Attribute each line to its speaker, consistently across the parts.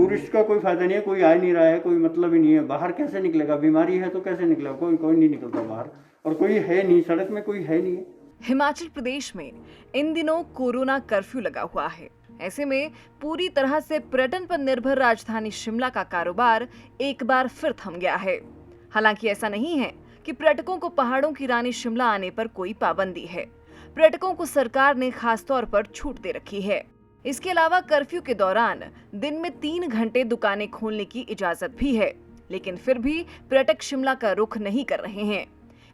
Speaker 1: Tourist का कोई फायदा नहीं है, कोई आ नहीं रहा है, कोई मतलब ही नहीं है। बाहर कैसे निकलेगा? बीमारी है तो कैसे निकलेगा? कोई नहीं निकलता बाहर, और कोई है नहीं, सड़क में कोई है नहीं।
Speaker 2: हिमाचल प्रदेश में इन दिनों कोरोना कर्फ्यू लगा हुआ है। ऐसे में पूरी तरह से पर्यटन पर निर्भर राजधानी शिमला का कारोबार एक बार फिर थम गया है। हालांकि ऐसा नहीं है कि पर्यटकों को पहाड़ों की रानी शिमला आने पर कोई पाबंदी है। पर्यटकों को सरकार ने खास तौर पर छूट दे रखी है। इसके अलावा कर्फ्यू के दौरान दिन में 3 घंटे दुकानें खोलने की इजाजत भी है, लेकिन फिर भी पर्यटक शिमला का रुख नहीं कर रहे हैं।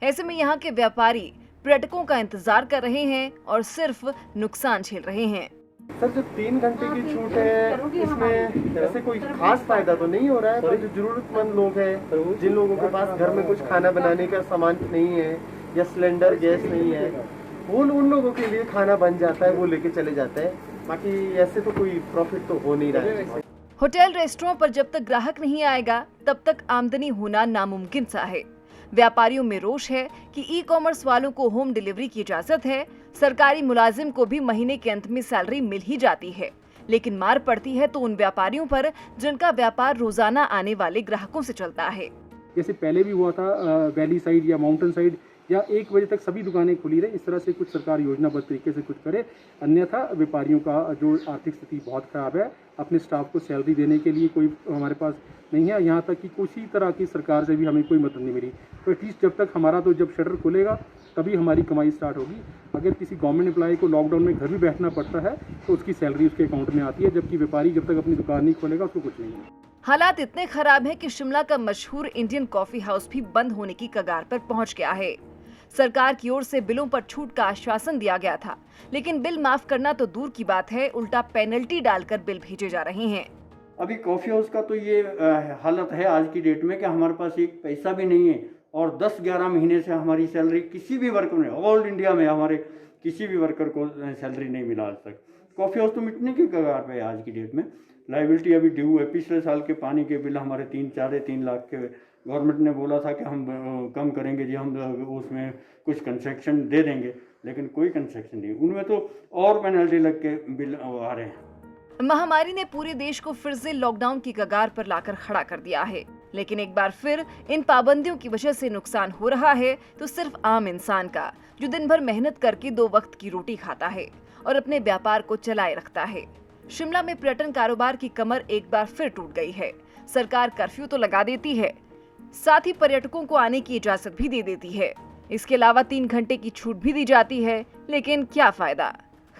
Speaker 2: ऐसे में यहाँ के व्यापारी पर्यटकों का इंतजार कर रहे हैं और सिर्फ नुकसान झेल रहे हैं।
Speaker 3: सर, जो 3 घंटे की छूट है, इसमें ऐसे कोई खास फायदा तो नहीं हो रहा है। पर जो जरूरतमंद लोग हैं, जिन लोगों के पास घर में कुछ खाना बनाने का सामान नहीं है या सिलेंडर गैस नहीं है, वो उन लोगों के लिए खाना बन जाता है, वो लेके चले जाते हैं। बाकी ऐसे तो कोई प्रॉफिट तो हो नहीं रहा है।
Speaker 2: होटल रेस्टोरेंट पर जब तक ग्राहक नहीं आएगा तब तक आमदनी होना नामुमकिन सा है। व्यापारियों में रोष है कि ई कॉमर्स वालों को होम डिलीवरी की इजाजत है, सरकारी मुलाजिम को भी महीने के अंत में सैलरी मिल ही जाती है, लेकिन मार पड़ती है तो उन व्यापारियों पर जिनका व्यापार रोजाना आने वाले ग्राहकों से चलता है।
Speaker 4: जैसे पहले भी हुआ था वैली साइड या माउंटेन साइड, या 1 बजे तक सभी दुकानें खुली रहे, इस तरह से कुछ सरकार योजनाबद्ध तरीके से कुछ करे। अन्यथा व्यापारियों का जो आर्थिक स्थिति बहुत खराब है, अपने स्टाफ को सैलरी देने के लिए कोई हमारे पास नहीं है। यहाँ तक कि किसी तरह की सरकार से भी हमें कोई मदद नहीं मिली। तो एटलीस्ट जब तक हमारा तो जब शटर खुलेगा तभी हमारी कमाई स्टार्ट होगी। अगर किसी गवर्नमेंट एम्प्लॉय को लॉकडाउन में घर भी बैठना पड़ता है तो उसकी सैलरी उसके अकाउंट में आती है, जबकि व्यापारी जब तक अपनी दुकान नहीं खोलेगा उसको कुछ नहीं है।
Speaker 2: हालात इतने खराब हैं कि शिमला का मशहूर इंडियन कॉफी हाउस भी बंद होने की कगार पर पहुंच गया है। सरकार की ओर से बिलों पर छूट का आश्वासन दिया गया था, लेकिन बिल माफ करना तो दूर की बात है, उल्टा पेनल्टी डालकर बिल भेजे जा रहे हैं।
Speaker 1: अभी कॉफ़ी हाउस का तो ये हालत है आज की डेट में कि हमारे पास एक पैसा भी नहीं है, और 10-11 महीने से हमारी सैलरी किसी भी वर्कर में, ऑल इंडिया में हमारे किसी भी वर्कर को सैलरी नहीं मिला आज तक। कॉफ़ी हाउस तो मिटने की कगार पे है आज की डेट में। लाइबिलिटी अभी ड्यू है। पिछले साल के पानी के बिल हमारे 3 लाख के गवर्नमेंट ने बोला था कि हम कम करेंगे जी, हम उसमें कुछ कंसेक्शन दे देंगे, लेकिन कोई कंसेक्शन नहीं। उनमें तो और पेनल्टी लग के बिल आ रहे हैं।
Speaker 2: महामारी ने पूरे देश को फिर से लॉकडाउन की कगार पर लाकर खड़ा कर दिया है, लेकिन एक बार फिर इन पाबंदियों की वजह से नुकसान हो रहा है तो सिर्फ आम इंसान का, जो दिन भर मेहनत करके 2 वक्त की रोटी खाता है और अपने व्यापार को चलाए रखता है। शिमला में पर्यटन कारोबार की कमर एक बार फिर टूट गई है। सरकार कर्फ्यू तो लगा देती है, साथ ही पर्यटकों को आने की इजाजत भी दे देती है। इसके अलावा 3 घंटे की छूट भी दी जाती है, लेकिन क्या फायदा।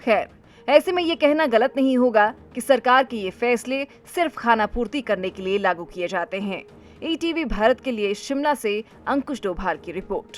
Speaker 2: खैर, ऐसे में ये कहना गलत नहीं होगा कि सरकार के ये फैसले सिर्फ खाना पूर्ति करने के लिए लागू किए जाते हैं। ETV भारत के लिए शिमला से अंकुश डोभाल की रिपोर्ट।